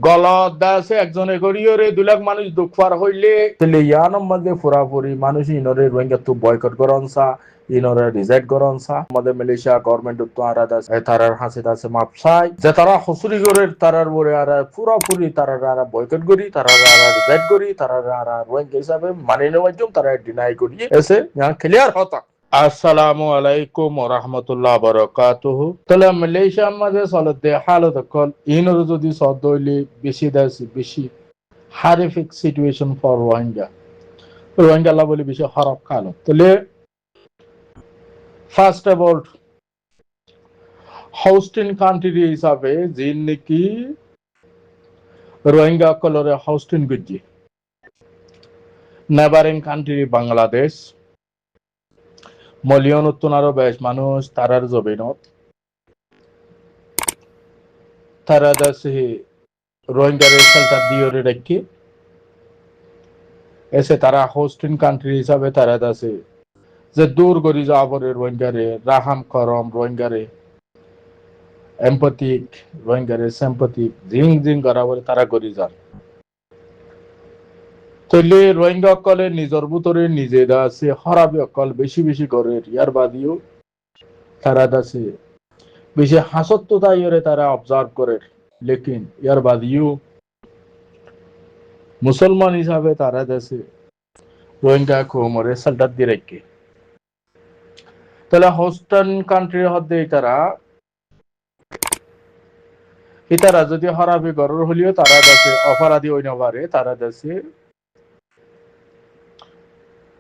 গলত দাসে একজনে করিয়রে 2 লাখ মানুষ দুঃখবার হইলে তাহলে ইয়ানোর মধ্যে পুরাপুরি মানুষ ইনরে রোহিঙ্গা তো বয়কট করনসা ইনরে রিজেক্ট করনসা আমাদের মালয়েশিয়া গভর্নমেন্ট তো আর দাস তারার হাসি দাসে মাপসাই যে তারা হসুরি করে তারার বরে আর পুরাপুরি তারার আর বয়কট করি তারার আর রিজেক্ট করি তারার আর রোহিঙ্গা হিসাবে মানে নেওয়ার জন্য তারা ডিনাই করি এসে यहाँ ক্লিয়ার হতা আসসালামু আলাইকুম ওয়া রাহমাতুল্লাহি ওয়া বারাকাতুহু তাহলে মালয়েশিয়ার মধ্যে চলতে হালত কল ইনর যদি সদইলি বেশি হারিফিক সিচুয়েশন ফর রোহিঙ্গা লা বলি বেশি খারাপ হালত তাহলে first of all hosting country হিসাবে যিন নাকি রোহিঙ্গা কলরে হোস্টিং গুজি নেবারিং কান্ট্রি বাংলাদেশ মিলিয়ন উত্তনারও বেশ মানুষ তারার জমিনত তারা দাসে রোহিঙ্গার সেল্টার দিয়ে রেখে এসে তারা হোস্টিং কান্ট্রি হিসাবে তারা দাসে যে দূর করি যাবরে রোহিঙ্গারে রাহাম করম রোহিঙ্গারে এম্পাথিক রোহিঙ্গারে সিম্পাথিক জিং করাবরে তারা করি যান তাহলে রোহিঙ্গা অকলে নিজের ভিতরে নিজে দাসে হরাবি অকল বেশি করে ইয়ার বাদিও তারা দাসে বেশি হাসত্বতা ইয়ে তারা অবজার্ভ করে লেকিন ইয়ার বাদিও মুসলমান হিসাবে তারা দেশে রোহিঙ্গা কোমরে সেল্টার দিয়ে রেখে তাহলে হোস্টন কান্ট্রির মধ্যে ইতারা যদি হরাবি গরর হলিও তারা দেশে অপরাধী হই নবারে তারা দেশে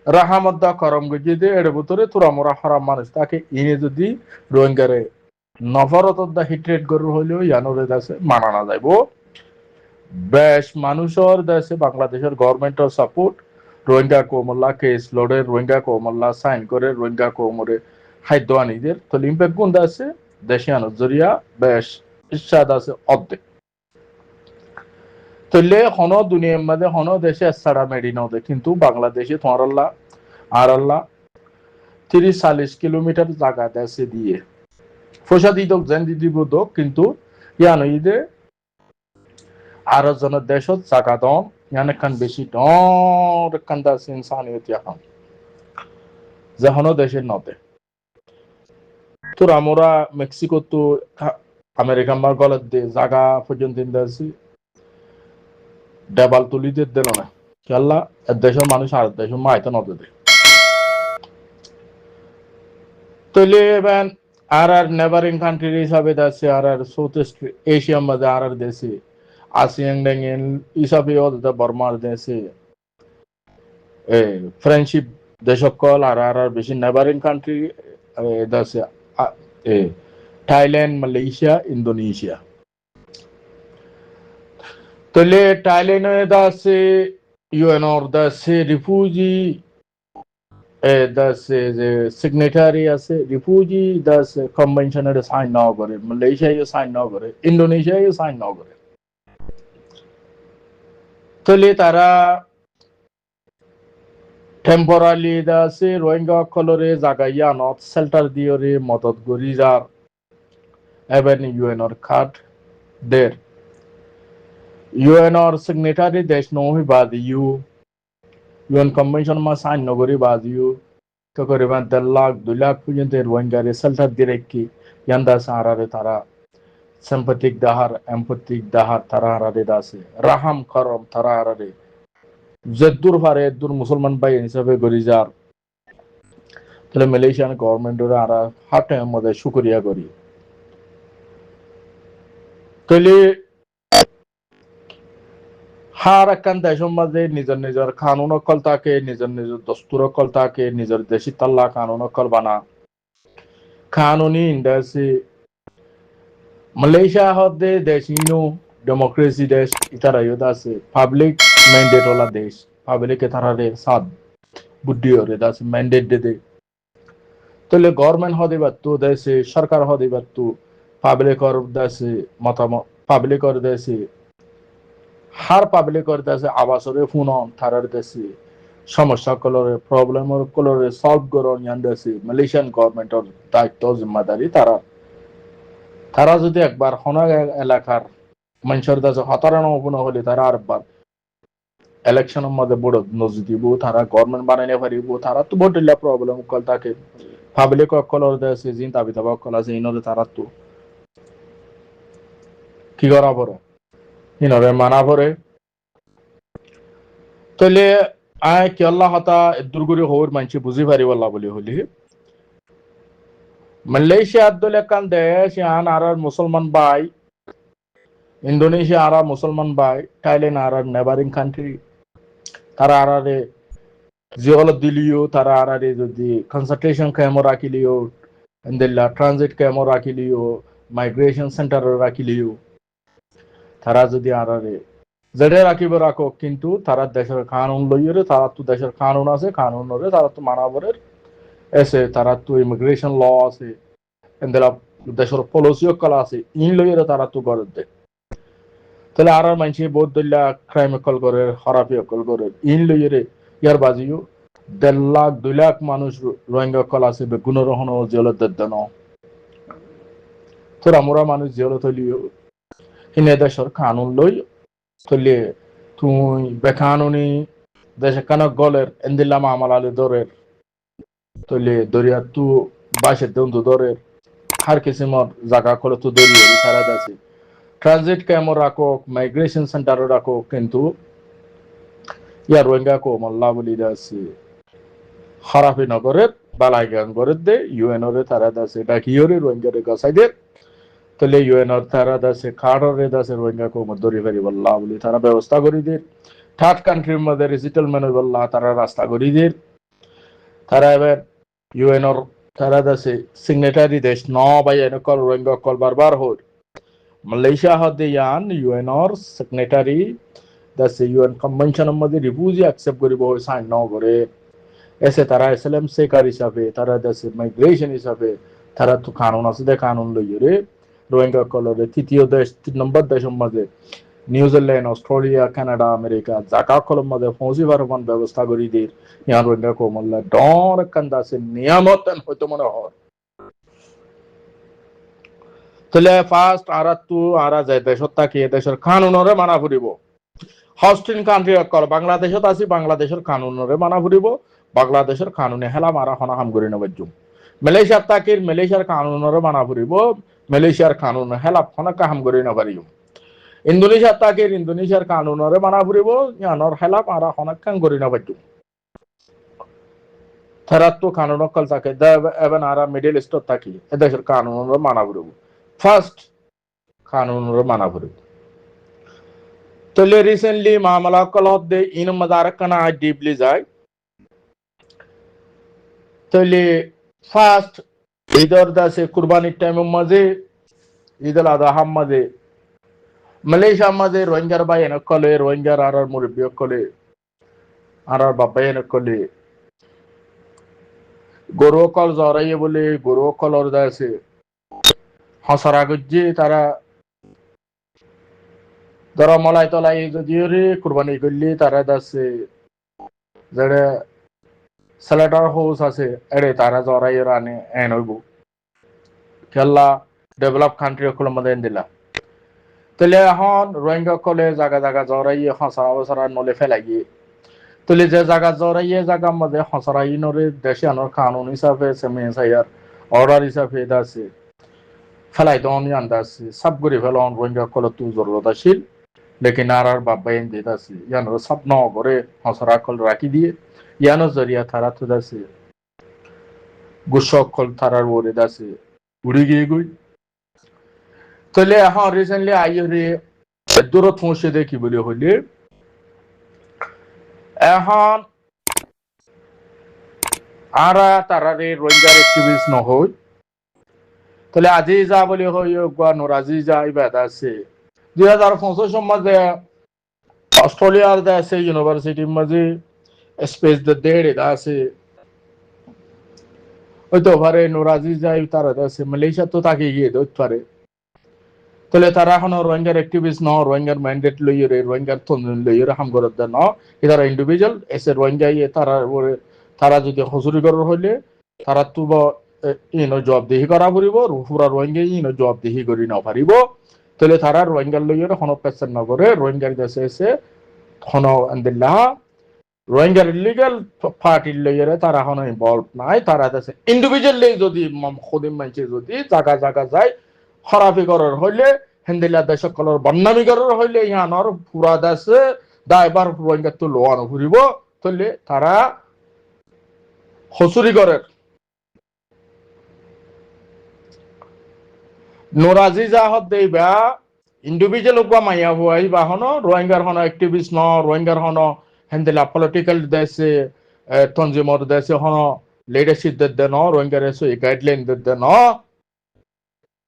রাহামদ্দা করম গজি এর ভিতরে তুরামরা হারাম মানুষ তাকে ইনে যদি রোহিঙ্গারে নফরতদ্দা হিট্রেট গরর হলিও ইয়ানোরে দেশে মানানা যাইব বেশ মানুষের দেশে বাংলাদেশের গভর্নমেন্টের সাপোর্ট রোহিঙ্গা কোমল্লা কেস লড়ে রোহিঙ্গা কোমল্লা সাইন করে রোহিঙ্গা কোমরে খাদ্য আনিদের তো ইম্প্যাক্ট কোন আছে দেশে আনুজরিয়া বেশ ইচ্ছা আছে অর্ধেক তলে হন দুনিয়ার মধ্যে হন দেশে ছাড়া মেডি নদে কিন্তু বাংলাদেশে তোমার আল্লাহ 30-40 কিলোমিটার জায়গা দেশে দিয়ে ফসা দিত জেন দিব কিন্তু ইয়ানো ইদে আর জনের দেশত জাগা দম ইয়ানে খান বেশি ডর কান্দা ইনসানিয়ত এখন যখনও দেশের নদে তোর আমরা মেক্সিকো তো আমেরিকান বার গলত দে জাগা পর্যন্ত দিন দেবাল তুলি দিল না খেলা দেশের মানুষ আর দেশের মাইতো নদে দে তৈলে এবার আর নেবারিং কান্ট্রি হিসাবে আছে আর সাউথ ইস্ট এশিয়ার মধ্যে আর দেশে ASEAN dengan isabiyo da Burma দেশে ফ্রেন্ডশিপ দেশকল আর বেশি নেবারিং কান্ট্রি দেশে থাইল্যান্ড মালয়েশিয়া ইন্দোনেশিয়া তাহলে থাইল্যান্ডে দেশে ইউএনওর দেশে রিফিউজি দেশে যে সিগনেটারি আছে রিফিউজি দেশে কনভেনশনের সাইন না করে মালয়েশিয়া সাইন না করে ইন্দোনেশিয়া সাইন না করে তাহলে তারা টেম্পোরালি দাসে রোহিঙ্গা কলরে জাগাইয়া নট শেল্টার দিয়রে মদত করি যার এভেন ইউএনওর খাট দের ইউএনওর সিগনেটারি দেশ নহি বাদ ইউএন কনভেনশন মা সাইন নগরি বাদ তো করিবান 1.5 লাখ 2 লাখ পর্যন্ত রোহিঙ্গারে শেল্টার দিয়ে রেখে ইয়ান্দা সারারে তারা sympathetic dahar empathic dahar tararare dase raham karam tararare jaddur fare dur musulman bhai hisabe gorijar tole malaysian government ora ara hate mode shukriya kori tole har kan deshon made nijor kanun okol take nijor dastur okol take nijor deshi talla kanun okol bana kanuni indase Malaysia হতে দেশ democracy দেশ ইতারা আছে public mandate OLA দেশ public তারারে সাদ বুদ্ধি ওরে Das mandate দে তাহলে গভর্নমেন্ট হতে পারতো দেশে সরকার হতে পারতো পাবলিক ওর দেশে মতামত পাবলিক ওর দেশে হার পাবলিক ওর দেশে আবাসরে ফোন তারার দেশে সমস্যা কলরে প্রবলেম কলরে সলভ করন ইয়ান দেশে মালয়েশিয়ান গভর্নমেন্টের দায়িত্ব জিম্মাদারি তারা যদি একবার হন এলাকার মানুষের কাছে হতারণ অপূর্ণ হলে তারা আরবার ইলেকশনের মধ্যে বড় নজর দিব তারা গভর্নমেন্ট বানাইলে পারিব তারা তো বড় প্রবলেম কল থাকে পাবলিক অকল আছে চিন্তা বিতাবা অকল আছে ইনরে তারা তো কি করা পড়ে ইনরে মানা পড়ে তাহলে আয় কি আল্লাহ হতা দুর্গুরি হওয়ার মানুষ বুঝি পারিব আল্লাহ বলি হলি মালয়েশিয়া দলে কান দেশ আন আর মুসলমান ভাই ইন্দোনেশিয়া আর মুসলমান ভাই থাইল্যান্ড আর নেবারিং কান্ট্রি তারা আরে জিওল দিলিও তারা আরে যদি কনসালটেশন ক্যাম্প রাখিলিও এন্দেলা ট্রানজিট ক্যাম্প রাখিলিও মাইগ্রেশন সেন্টার রাখিলিও তারা যদি আরে যেটা রাখিব রাখো কিন্তু তারা দেশের কানুন লইরে তারা তো দেশের কানুন আছে কানুন রে তারা তো মানাবরের এসে তারা তো ইমিগ্রেশন ল আছে এন্দেলা দেশের পলিসিও কলা আছে ইন লইরে তারা তো করে দেয় তাহলে আর মানুষ বহুত দল্লা ক্রাইম কল করে খারাপি কল করে ইন লইরে ইয়ার বাজিও 1.5 লাখ 2 লাখ মানুষ রোহিঙ্গা কল আছে বেগুন রহন জেলত দেন তোরা মোরা মানুষ জেলত হলিও ইনে দেশের কানুন লই তলে তুই বেকানুনি দেশে কান গলের এন্দিল্লাম আমাল আলে দরের তলে দরিয়া তু বাসে দন্তু দরের হার কিসিমর জায়গা কলে তো দরিয়ে সারা দাসি ট্রানজিট ক্যাম্প রাখো মাইগ্রেশন সেন্টার রাখো কিন্তু ইয়ার রোহিঙ্গা কো মল্লা বলি দাসি খারাপি নগরের বালাই গান করে দে ইউএন ওরে তারা দাসে ডাকিওরে রোহিঙ্গা রে গসাই দে তলে ইউএন ওর তারা দাসে খাড়রে দাসে রোহিঙ্গা কো মদরি ফেরি বল্লা বলি তারা ব্যবস্থা করে দে থার্ড কান্ট্রির মধ্যে রিসেটেলমেন্ট বল্লা তারা রাস্তা করে দে তারা এবার ইউএন ওর তারা দাসে সিগনেটারি দেশ ন বাই এনকল রোহিঙ্গা কল বারবার হল মালয়েশিয়া হদে ইয়ান ইউএন ওর সেক্রেটারি দাসে ইউএন কনভেনশনের মধ্যে রিফিউজি অ্যাকসেপ্ট করিব সাইন ন করে এসে তারা এসএলএম সেকার হিসাবে তারা দেশে মাইগ্রেশন হিসাবে তারা তো কানুন আছে দে কানুন লইরে রোহিঙ্গা কলরে তৃতীয় দেশ 3 নম্বর দেশের মধ্যে নিউজিল্যান্ড অস্ট্রেলিয়া কানাডা আমেরিকা জাকা কলম মধ্যে পৌঁছিবার মন ব্যবস্থা করি দিয়ে ইয়ার রোহিঙ্গা কোমল্লা ডর কান্দাসে নিয়ামত হয়তো মনে হয় তাহলে ফার্স্ট আরা যায় দেশত থাকি দেশের কানুনরে মানা ফুরিব হস্টিং কান্ট্রি কল বাংলাদেশত আছি বাংলাদেশের কানুনরে মানা ফুরিব বাংলাদেশের কানুনে হেলা মারা হনা হাম করি নবাজ্জুম মালয়েশিয়ার তাকির মালয়েশিয়ার কানুনরে মানা ফুরিব মালয়েশিয়ার কানুন হেলা হনা কাহাম করি নবারিম ইন্দোনেশিয়ার তাকির ইন্দোনেশিয়ার কানুনরে মানা ফুরিব ইয়ানর হেলা মারা হনা কাম করি নবাজ্জুম তারা তো কানুন কল থাকে এবেন আরা মিডল ইস্টত থাকি এদেশের কানুনরে মানা ফুরিব ফার্স্ট কানুনরে মানা ফুরিব তাহলে রিসেন্টলি মামলা কল হদ্দে ইন মদারক কানা ডিপলি যায় তাহলে ফার্স্ট ঈদর দাসে কুরবানির টাইমের মাঝে ঈদ আল আদহার মাঝে মালয়েশিয়ার মাঝে রোহিঙ্গার ভাই এনে কলে রোহিঙ্গার আর মুরব্বী কলে আর বাবা এনে কলে গরু কল জরাইয়ে বলে গরু কলর দাসে হসরা গজ্জে তারা ধরো মলাই তলাই যদিও রে কুরবানি করলে তারা দাসে যারা সেলেটার হাউস আছে এড়ে তারা জরাই রানে এন হইব খেলা ডেভেলপ কান্ট্রি সকলের মধ্যে দিলা তাহলে এখন রোহিঙ্গা কলে জায়গা জায়গা জরাইয়ে হসরা বসরা নলে ফেলাইয়ে তাহলে যে জায়গা জরাইয়ে জায়গার মধ্যে হসরা ইনরে দেশে আনোর কানুন হিসাবে সেমিসাইয়ার অর্ডার হিসাবে দাসে ফেলাই দন ইয়ান্দাসে সব করে ফেলন রোহিঙ্গা কলে তু জরুরত আছিল লেকিন আর বাবা এন দিতাছে ইয়ানোর সব ন করে হসরা কল রাখি দিয়ে ইয়ানো জরিয়া তারা তো দাসে গুসক কল তারার ওরে দাসে উড়ে গিয়ে গই তাহলে এখন রিসেন্টলি আইরে দূরত পৌঁছে দেখি বলে হইলে এখন আরা তারারে রোহিঙ্গার অ্যাক্টিভিস্ট ন হই তাহলে আজি যা বলে হই নোরাজি যা ইবাদ আছে 2025 মধ্যে অস্ট্রেলিয়ার দেশে ইউনিভার্সিটির মাঝে স্পেস দেড়ে আছে হয়তো পারে নোরাজি যাই তারা আছে মালয়েশিয়া তো তাকে গিয়ে ধরতে পারে তাহলে তারা এখন রোহিঙ্গার অ্যাক্টিভিস্ট ন রোহিঙ্গার ম্যান্ডেট লইরে রোহিঙ্গার তন্দন লইরে হাম করত ন এরা ইন্ডিভিজুয়াল এসে রোহিঙ্গা তারা তারা যদি হজুরি করার হইলে তারা তো ইনো জবাবদিহি করা পড়িব পুরা রোহিঙ্গা ইনো জবাবদিহি করি না পারিব তলে তারা রোহিঙ্গার লইয়ের হন পেছেন নগরে রোহিঙ্গার দেশে এসে হন আন্দিল্লাহ রোহিঙ্গার ইলিগাল পার্টির লইয়ের তারা হন ইনভলভ নাই তারা দেশে ইন্ডিভিজুয়ালি যদি খদিম মানছে যদি জায়গা জায়গা যায় খরাপি করার হইলে হেন্দিল্লা দেশ সকলের বন্যামি করার হইলে ইহানর পুরা দেশে দায়বার রোহিঙ্গা তো লোয়ানো ঘুরিব তলে তারা হসুরি করের নোরাজি জাহত দেইবা ইন্ডিভিজুয়াল উপা মাইয়া হুয়াই বা হন রোহিঙ্গার হন অ্যাক্টিভিস্ট ন রোহিঙ্গার হন হেন্দিলা পলিটিক্যাল দেশে তঞ্জিমর দেশে হন লিডারশিপ দে ন রোহিঙ্গার এসে গাইডলাইন দে ন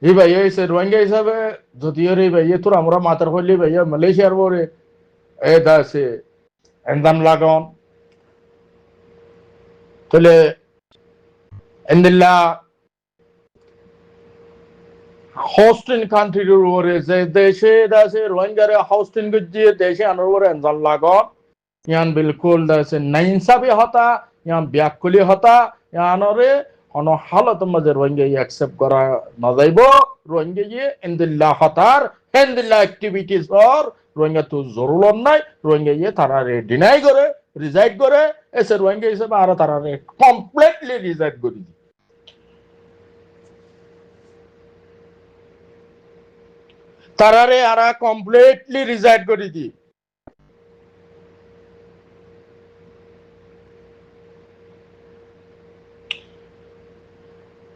এই ভাই এসে রোহিঙ্গা হিসাবে যদিও রে ভাই তোর আমরা মাতার হইলে ভাইয়া মালয়েশিয়ার বরে এ দাসে এন্দাম লাগন তাহলে এন্দিল্লা হোস্টিং কান্ট্রির উপরে যে দেশে দেশে রোহিঙ্গারে হোস্টিং গজিয়ে দেশে আনার উপরে এনজাল লাগন ইয়ান বিলকুল দেশে নাইনসাফি হতা ইয়ান ব্যাকুলি হতা ইয়ানরে অন হালত মাঝে রোহিঙ্গা অ্যাকসেপ্ট করা না যাইব রোহিঙ্গা ইন্দিল্লা হতার হেন্দিল্লা অ্যাক্টিভিটিস অর রোহিঙ্গা তো জরুরত নাই রোহিঙ্গা তারা ডিনাই করে রিজাইড করে এসে রোহিঙ্গা হিসেবে আর তারা কমপ্লিটলি রিজাইড করে তারারে আরা কমপ্লিটলি রিজাইড করে দি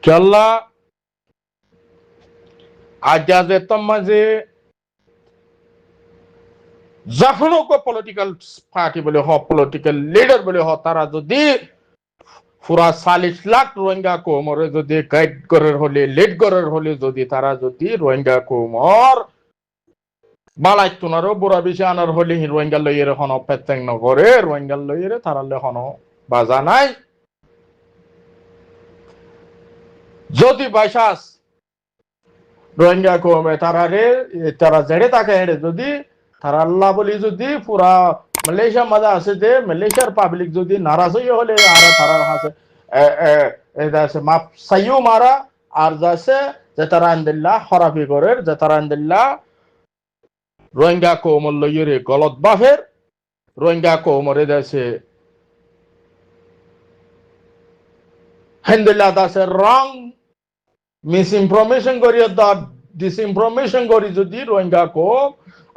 চল্লা আজাজে তমাজে যখনও কো পলিটিক্যাল পার্টি বলে হ পলিটিক্যাল লিডার বলে হ তারা যদি পুরা 40 লাখ রোহিঙ্গা কোমরে যদি গাইড করার হলে লিড করার হলে যদি তারা যদি রোহিঙ্গা কোমর বালাই তুনারও বুড়া বেশি আনার হলে রোহিঙ্গা লইয়ের হন পেতেং নগরে রোহিঙ্গা লইয়ের তারা হন বাজা নাই যদি বাইশাস রোহিঙ্গা কমে তারা জেড়ে তাকে হেড়ে যদি তারা আল্লাহ বলি যদি পুরা মালয়েশিয়া মাঝে আছে যে মালয়েশিয়ার পাবলিক যদি নারাজ হয়ে হলে আর তারা আছে মাপ সাইও মারা আর যাচ্ছে যে তারা আন্দিল্লাহ খরাফি করে যে তারা আন্দিল্লাহ রোহিঙ্গা কৌমল লইয়ে গলত বাফের রোহিঙ্গা কৌমরে যাচ্ছে হেন্দিল্লাহ দাসে রং মিস ইনফরমেশন করি ডিস ইনফরমেশন করি যদি রোহিঙ্গা কম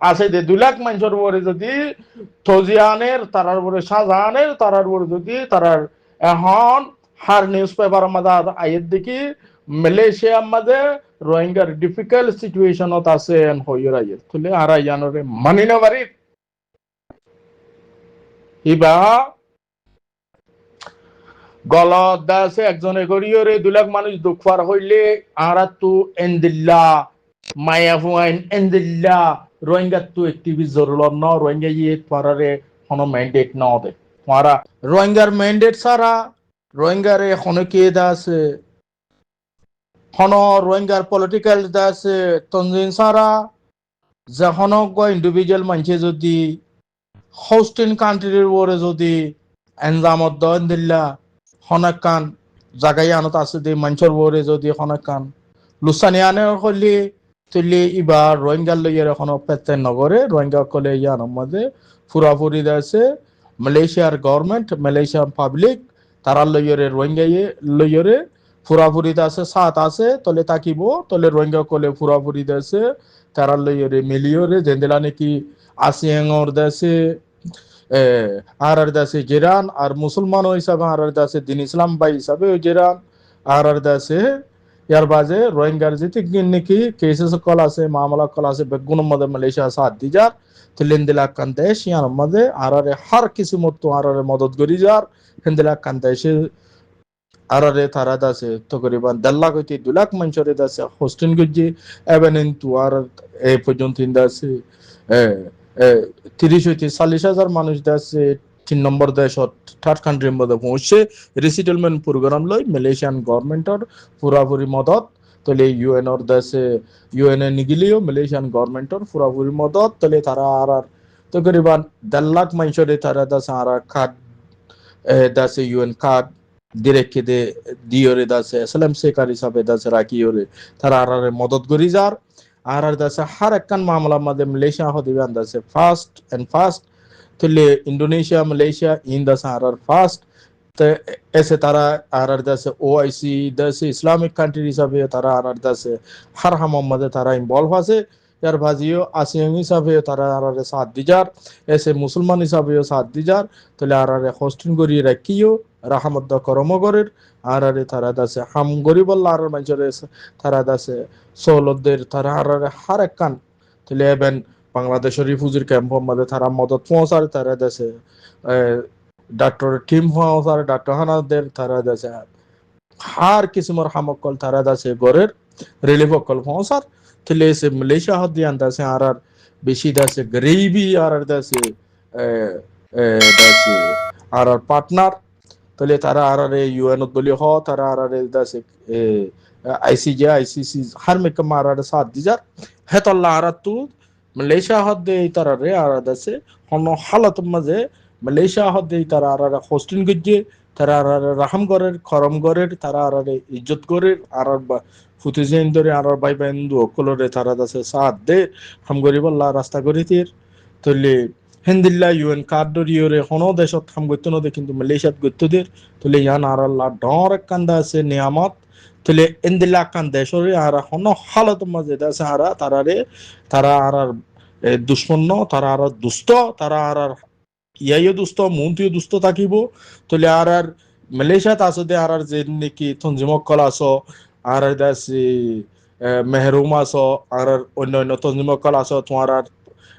আছে যে 2 লাখ মানুষের উপরে যদি থজিয়ানের তারার উপরে শাহজাহানের তারার উপরে যদি তারার এখন হার নিউজ পেপার মাঝে আইয়ের দেখি মালয়েশিয়ার মাঝে রোহিঙ্গার ডিফিকাল্ট সিচুয়েশনত আছে হইয়ের আইয়ের তুলে আর আইয়ানরে মানি না পারি ইবা গলত দাসে একজনে করিয়রে 2 লাখ মানুষ দুঃখ পার হইলে আরা তো এন্দিল্লা মায়া ফুয়াইন এন্দিল্লা রোহিঙ্গা তো অ্যাক্টিভিস্ট জরুরত ন রোহিঙ্গা পারারে কোনো ম্যান্ডেট না দে মারা রোহিঙ্গার ম্যান্ডেট সারা রোহিঙ্গারে হনকে দাসে হন রোহিঙ্গার পলিটিক্যাল দাসে তনজিন সারা যখন ইন্ডিভিজুয়াল মানুষে যদি হোস্টিং কান্ট্রির উপরে যদি এনজামত দন দিল্লা হনকান জাগাই আনত আছে যে মানুষের উপরে যদি হনকান লুসানি আনে হলে তুলি এবার রোহিঙ্গার লইয়ের এখন পেতেন নগরে রোহিঙ্গা কলে ইয়ান মধ্যে পুরাপুরি আছে মালয়েশিয়ার গভর্নমেন্ট মালয়েশিয়ার পাবলিক তারা লইয়ের রোহিঙ্গা লইয়ের পুরাপুরি আছে সাত আছে তলে তাকিব তলে রোহিঙ্গা কলে পুরাপুরি আছে তারা লইয়ের মিলিয়রে জেন্দেলা নাকি আসিয়াঙ্গর দেশে আর দেশে জিরান আর মুসলমান হিসাবে আর দেশে দিন ইসলাম ভাই হিসাবে জিরান আর দেশে ইয়ার বাজে রোহিঙ্গার যেতে নাকি কেসেস কল আছে মামলা কল আছে বেগুন মধ্যে মালয়েশিয়া সাথ দি যার তিলেন্দিলা কান দেশ ইয়ার মধ্যে আর হার কিছু মতো আর মদত করি যার হিন্দিলা কান দেশে আর তারা দাসে তকরিবান 1.5 লাখ হইতে 2 লাখ মানুষের দাসে হোস্টেল গজি এভেন ইনটু আর এই পর্যন্ত দাসে 30 হইতে 40,000 মানুষ দাসে 3 নম্বর দেশ থার্ড কান্ট্রির মধ্যে পৌঁছে রিসেটেলমেন্ট প্রোগ্রাম লই মালয়েশিয়ান গভর্নমেন্টের পুরাপুরি মদত তলে ইউএন এর দেশে ইউএন এ নিগিলিও মালয়েশিয়ান গভর্নমেন্টের পুরাপুরি মদত তলে তারা আর তকরিবান 1.5 লাখ মানুষের তারা দাসে আর কার্ড দাসে ইউএন কার্ড ডিরেক্টলি দিওরে দাসে সালাম সেকার হিসাবে দাসে রাখিওরে তারা আর মদত করি যার আর দাসে har ekkan মামলা মধ্যে মালয়েশিয়া হদিবে আন্দাসে ফার্স্ট এন্ড ফার্স্ট তুলে ইন্দোনেশিয়া মালয়েশিয়া ইন দাসে আর ফার্স্ট তো এসে তারা আর দাসে ওআইসি দাসে ইসলামিক কান্ট্রি হিসাবে তারা আর দাসে har হামাম মধ্যে তারা ইনভলভ আছে यार भाजियो आसियान हिसाबे तारा आरारे साथ दिजार ऐसे मुसलमान हिसाबे साथ दिजार तले आरारे होस्टिंग गरी राखियो रहमत द करम गरेर आरारे तारा दासे हम गरीब आर मानजरे तारा दासे सोलদের তারা আরারে har ekkan তলে এবেন বাংলাদেশের রিফিউজি ক্যাম্প মধ্যে তারা মদত পৌঁছার তারা দাসে ডক্টর টিম পৌঁছার ডক্টর হানাদের তারা দাসে har কিসমর হামকল তারা দাসে গরের রিলিফ কল পৌঁছার तले से मलेशिया हद दियांदा से आर बेशी दासे गरीबी आर दासे दासे आर पार्टनर तले तारा आर यूएन दली हो तारा आर दासे आईसीजे आईसीसी हर में कम आर साथ दिजार है तो अल्लाह आर तू मलेशिया हद दे तारा रे आर दासे हनो हालत मजे मलेशिया हद दे तारा are hosting Gaje Tara are रहम गरेर खरम गरेर तारा आर इज्जत गरेर आर ফুতিজেন ধরে আর ভাই বন্ধু অকলরে তারা দাসে সাথ দে হাম গরিব আল্লাহ রাস্তা করি তীর তলে হিন্দিল্লা ইউএন কার্ড দরিয়রে হনো দেশত হাম গত্য নদে কিন্তু মালয়েশিয়াত গত্যদের তলে ইয়ান আর আল্লাহ ডর কান্দা আছে নিয়ামত তলে ইন্দিল্লা কান দেশরে আর হনো হালত মাঝে দাসে আর তারারে তারা আর দুশ্মন তারা আর দুষ্ট তারা আর ইয়াইও দুষ্ট মন্ত্রীও দুষ্ট থাকিব তলে আর মালয়েশিয়াত আসতে আর যে নাকি তঞ্জিমকল আসো আর দাসি মেহরুম আছো আর অন্য অন্য তঞ্জিমকল আছো তোমার আর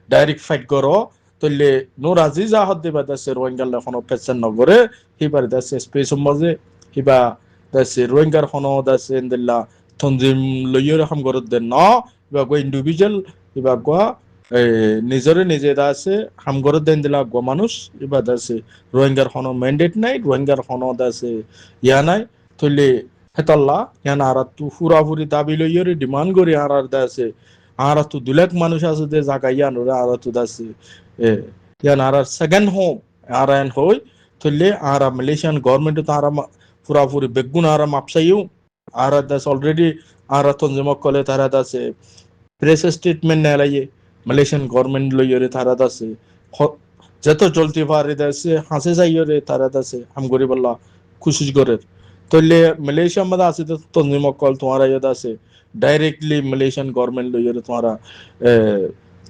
ডাইরেক্ট ফাইট করো তলে নো রাজি যা হদ দিবা দাসে রোহিঙ্গাল এখন পেছন নগরে হিবার দাসে স্পেস মাঝে হিবা দাসে রোহিঙ্গার হন দাসে ইনদিল্লা তঞ্জিম লইয়র হাম গরদ দে ন হিবা গো ইন্ডিভিজুয়াল হিবা গো নিজরে নিজে দাসে হাম গরদ দেন দিলা গো মানুষ হিবা দাসে রোহিঙ্গার হন ম্যান্ডেট নাই রোহিঙ্গার হন দাসে ইয়া নাই তলে হেতাল্লা ইয়ান আর তু ফুরাফুরি দাবি লইয়রে ডিমান্ড করে আর দাসে আর তু দুলাক মানুষ আছে যে জায়গা ইয়ান আর তু দাসে ইয়ান আর সেকেন্ড হোম আর এন হই তলে আর মালয়েশিয়ান গভর্নমেন্ট তো আর ফুরাফুরি বেগুন আর মাপসাইও আর দাস অলরেডি আর তঞ্জিমক কলে তারা দাসে প্রেস স্টেটমেন্ট নেলাইয়ে মালয়েশিয়ান গভর্নমেন্ট লইয়রে তারা দাসে যত চলতে পারে দাসে হাসে যাইয়রে তারা দাসে হাম গরিব আল্লাহ খুশি করে তলে মালয়েশিয়া মধ্যে আছে তো তঞ্জিমকল তোমার ইয়াদ আছে ডাইরেক্টলি মালয়েশিয়ান গভর্নমেন্ট লইয়রে তোমারা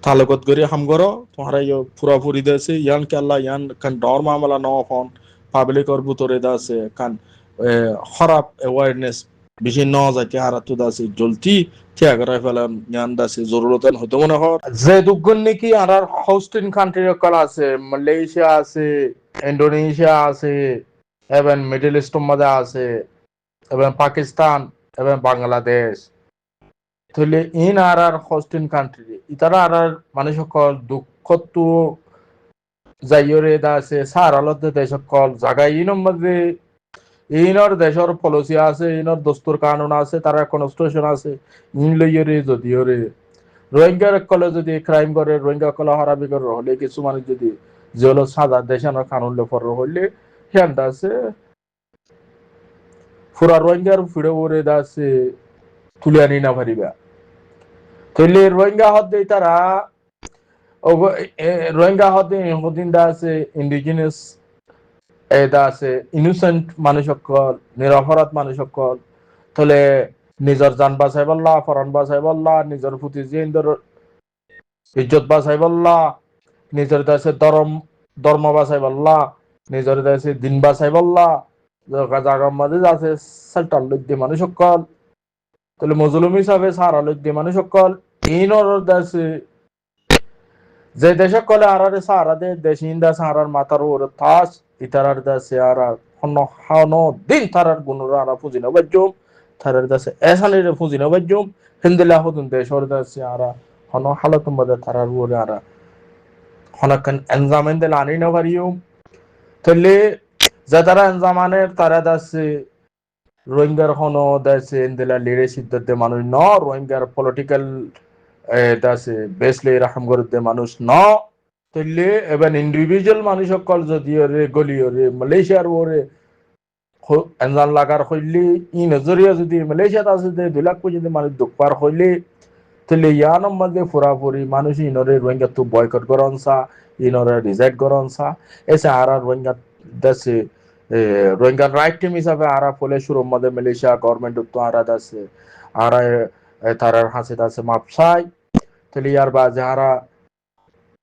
তালুকত করে হাম করো তোমার ইয়ে পুরাপুরি দেশে ইয়ান কে আল্লাহ ইয়ান কান ডর মামলা ন হন পাবলিকর ভিতরে দাসে কান খারাপ অ্যাওয়ারনেস বেশি ন যাকে আর তো দাসে জলদি ঠিক করে ফেলাম ইয়ান দাসে জরুরতন হতো মনে হয় যে দুগুণ নাকি আর হোস্টিং কান্ট্রি কল আছে মালয়েশিয়া আছে ইন্দোনেশিয়া আছে এবং মিডল ইস্ট মধ্যে আছে এবং পাকিস্তান এবং বাংলাদেশ তাহলে ইন আর হোস্টিং কান্ট্রি ইতারা আর মানুষ সকল দুঃখ তো যাইরে আছে সার আলোতে দেশ সকল জায়গায় ইনর মধ্যে ইনর দেশের পলিসি আছে ইনর দস্তুর কানুন আছে তারা কনস্টিটিউশন আছে ইন লইরে যদিও রে রোহিঙ্গার কলে যদি ক্রাইম করে রোহিঙ্গা কলে হারাবি করে হলে কিছু মানুষ যদি যে হলো সাজা দেশানোর কানুন লেফর হইলে হ্যান্ড আছে পুরা রোহিঙ্গার ফিরে ওরে দাসে তুলে আনি না পারিবা তাহলে রোহিঙ্গা হদ তারা রোহিঙ্গা হদ হদিন দাসে ইন্ডিজিনাস দাসে ইনোসেন্ট মানুষ সকল নিরপরাধ মানুষ সকল তাহলে নিজের জান বাঁচাই বললা ফরান বাঁচাই বললা নিজের প্রতি জিন্দর ইজ্জত বাঁচাই বললা নিজের দাসে ধর্ম বাঁচাই বললা নিজের দাসে দিন বাঁচাই বললা জায়গার মাঝে আছে সালটার লোক দিয়ে মানুষ সকল তাহলে মজলুম হিসাবে সারা লোক দিয়ে মানুষ সকল ইনর দাসে যে দেশ কলে আর সারা দে দেশ ইন্দা সারার মাথার ওর তাস ইতারার দাসে আর হনো দিন তারার গুণরা আর ফুজিনা বাজ্যম তারার দাসে এসানের ফুজিনা বাজ্যম হিন্দিলা হদুন দেশর দাসে আর হনো হালত মধ্যে তারার ওরে আর হনকান এনজামেন দিল আনি না পারিও তাহলে যে তারা এনজামানের তারা দাসে রোহিঙ্গার হনো দাসে ইন্দিলা লিডারশিপ দে মানুষ ন রোহিঙ্গার পলিটিক্যাল দাসে বেসলে রাহম করতে মানুষ ন তাহলে এবার ইন্ডিভিজুয়াল মানুষ সকল যদি ওরে গলি ওরে মালয়েশিয়ার ওরে এনজান লাগার হইলে ই নজরিয়া যদি মালয়েশিয়াত আছে 2 লাখ পর্যন্ত মানুষ দুঃখ পার হইলে তাহলে ইয়ানোর মধ্যে পুরাপুরি মানুষ ইনরে রোহিঙ্গা তো বয়কট করন সা ইনরে রিজেক্ট করন সা এসে আর রোহিঙ্গা দেশে রোহিঙ্গা রাইট টিম হিসাবে আরা ফলে শুরু মধ্যে মালয়েশিয়া গভর্নমেন্ট তো আরা দেশে আরা তারার হাসি দাসে মাপসাই তাহলে ইয়ার বা যারা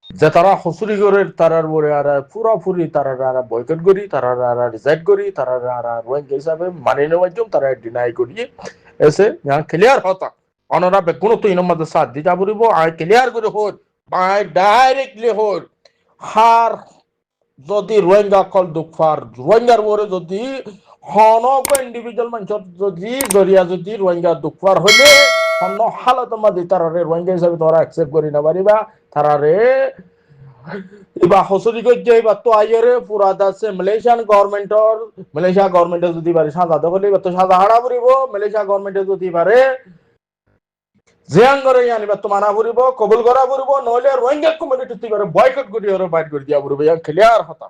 যে তারা হসুরি করে তারার বলে আর পুরাপুরি তারা বয়কট করি তারা রিজেক্ট করি তারা রোহিঙ্গা হিসাবে মানে নেওয়ার জন্য তারা ডিনাই করি এসে ক্লিয়ার হতা অনরা বেগুন তো ইনর মধ্যে সাথ দিতে পারিব আই ক্লিয়ার করে হল বাই ডাইরেক্টলি হল হার যদি রোহিঙ্গা কল দুঃখার রোহিঙ্গার বরে যদি হনক ইন্ডিভিজুয়াল মানুষের যদি জরিয়া যদি রোহিঙ্গা দুঃখার হলে অন্য হালত মধ্যে তারারে রোহিঙ্গা হিসাবে তোরা অ্যাকসেপ্ট করি না পারিবা তারারে এবার হসুরি করছে এবার তো আইয়ারে পুরা দাসে মালয়েশিয়া গভর্নমেন্টের যদি পারে সাজা দেবো এবার তো সাজা হারা পড়িব মালয়েশিয়া গভর্নমেন্টে যদি পারে জিয়াং করে আনিবার তো মানা পড়িব কবুল করা পড়িব নহলে রোহিঙ্গা কমিউনিটি বয়কট করি বাইট করে দিয়া পড়িব ক্লিয়ার হতা